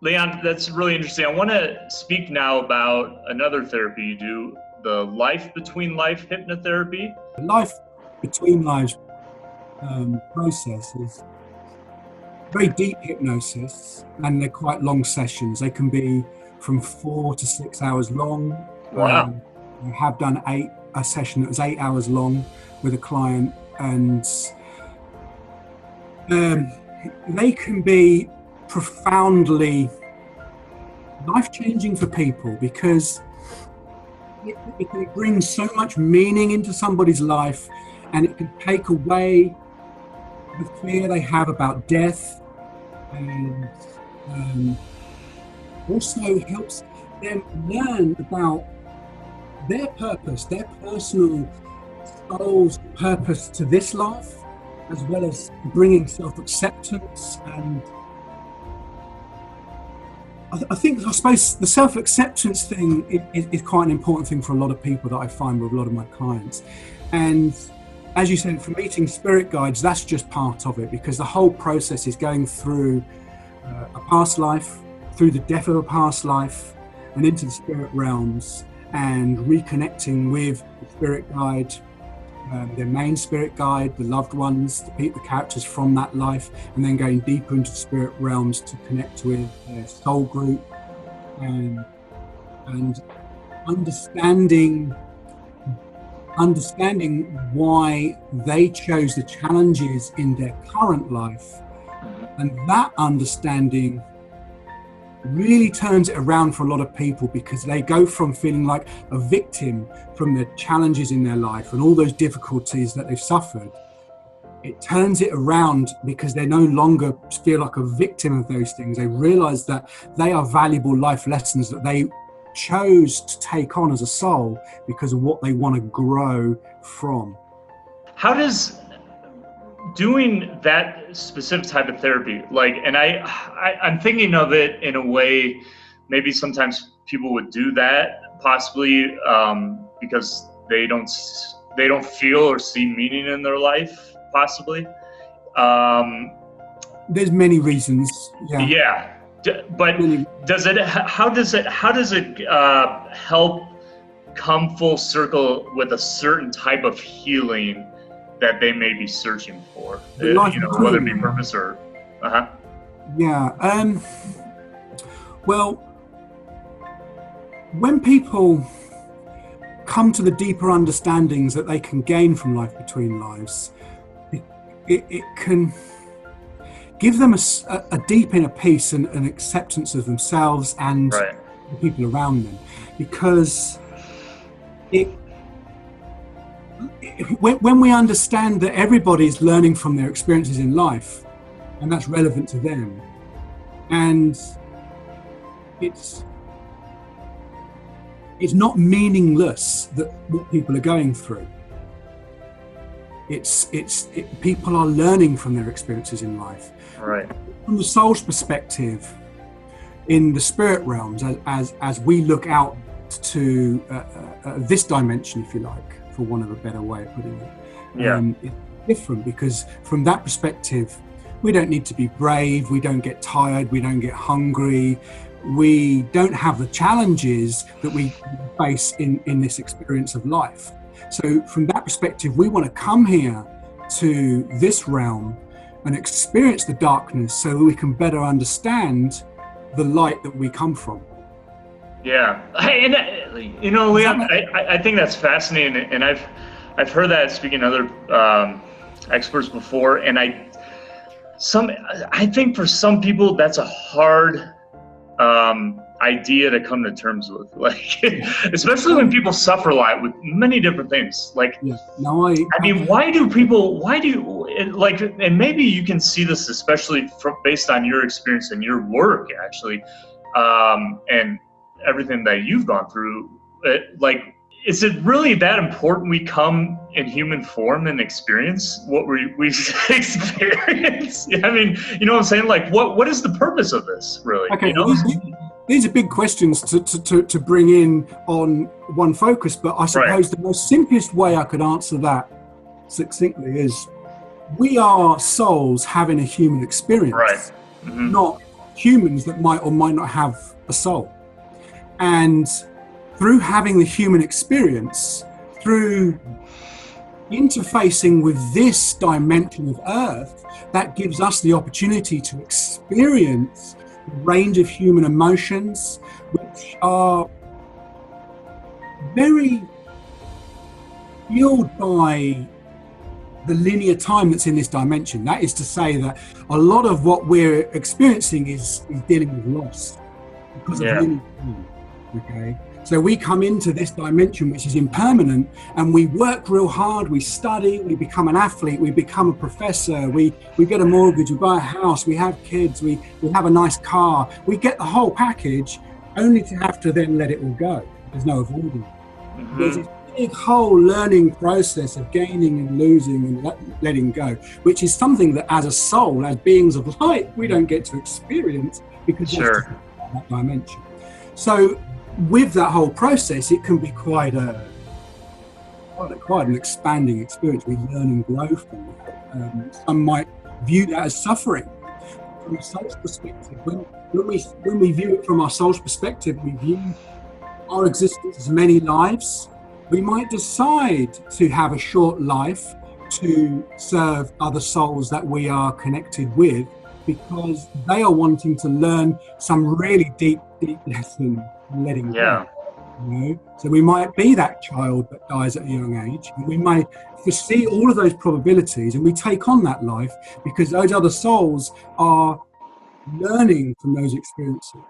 Leon, that's really interesting. I want to speak now about another therapy you do, the life between life hypnotherapy. The life between lives process is very deep hypnosis, and they're quite long sessions. They can be from 4 to 6 hours long. Wow. I have done a session that was 8 hours long with a client, and they can be profoundly life-changing for people because it can bring so much meaning into somebody's life, and it can take away the fear they have about death, and also helps them learn about their purpose, their personal soul's purpose to this life, as well as bringing self-acceptance. And I suppose the self-acceptance thing is quite an important thing for a lot of people that I find with a lot of my clients. And as you said, for meeting spirit guides, that's just part of it, because the whole process is going through a past life, through the death of a past life, and into the spirit realms, and reconnecting with the spirit guide, their main spirit guide, the loved ones, the characters from that life, and then going deeper into the spirit realms to connect with their soul group, and understanding why they chose the challenges in their current life. And that understanding really turns it around for a lot of people, because they go from feeling like a victim from the challenges in their life and all those difficulties that they've suffered. It turns it around because they no longer feel like a victim of those things. They realize that they are valuable life lessons that they chose to take on as a soul because of what they want to grow from. How does doing that specific type of therapy, like, and I'm thinking of it in a way, maybe sometimes people would do that possibly because they don't feel or see meaning in their life, possibly. There's many reasons. Yeah. But how does it help come full circle with a certain type of healing that they may be searching for, whether it be purpose or well, when people come to the deeper understandings that they can gain from life between lives, it can give them a deep inner peace and an acceptance of themselves and the people around them, because when we understand that everybody's learning from their experiences in life, and that's relevant to them, and it's not meaningless that what people are going through. People are learning from their experiences in life. Right. From the soul's perspective, in the spirit realms, as we look out to this dimension, if you like, for want of a better way of putting it, it's different, because from that perspective, we don't need to be brave, we don't get tired, we don't get hungry, we don't have the challenges that we face in this experience of life. So from that perspective, we want to come here to this realm and experience the darkness so that we can better understand the light that we come from. Yeah, and Leon, I think that's fascinating, and I've heard that speaking to other experts before, and I think for some people that's a hard idea to come to terms with, like, especially when people suffer a lot with many different things. Like, I mean, why do and maybe you can see this, especially based on your experience and your work, actually, and everything that you've gone through. Is it really that important we come in human form and experience what we experience? I mean, you know what I'm saying? Like, what is the purpose of this, really? Okay, these are big questions to bring in on one focus, but I suppose the most simplest way I could answer that succinctly is we are souls having a human experience, not humans that might or might not have a soul. And through having the human experience, through interfacing with this dimension of Earth, that gives us the opportunity to experience a range of human emotions, which are very fueled by the linear time that's in this dimension. That is to say that a lot of what we're experiencing is dealing with loss because of linear time. Okay, so we come into this dimension which is impermanent, and we work real hard, we study, we become an athlete, we become a professor, we get a mortgage, we buy a house, we have kids, we have a nice car, we get the whole package, only to have to then let it all go. There's no avoiding it. There's this big whole learning process of gaining and losing and letting go, which is something that as a soul, as beings of light, we don't get to experience because that's that dimension. So with that whole process, it can be quite an expanding experience. We learn and grow from it. Some might view that as suffering. From a soul's perspective, when we view it from our soul's perspective, we view our existence as many lives. We might decide to have a short life to serve other souls that we are connected with, because they are wanting to learn some really deep lesson in letting go. You know? So we might be that child that dies at a young age, and we may foresee all of those probabilities, and we take on that life because those other souls are learning from those experiences.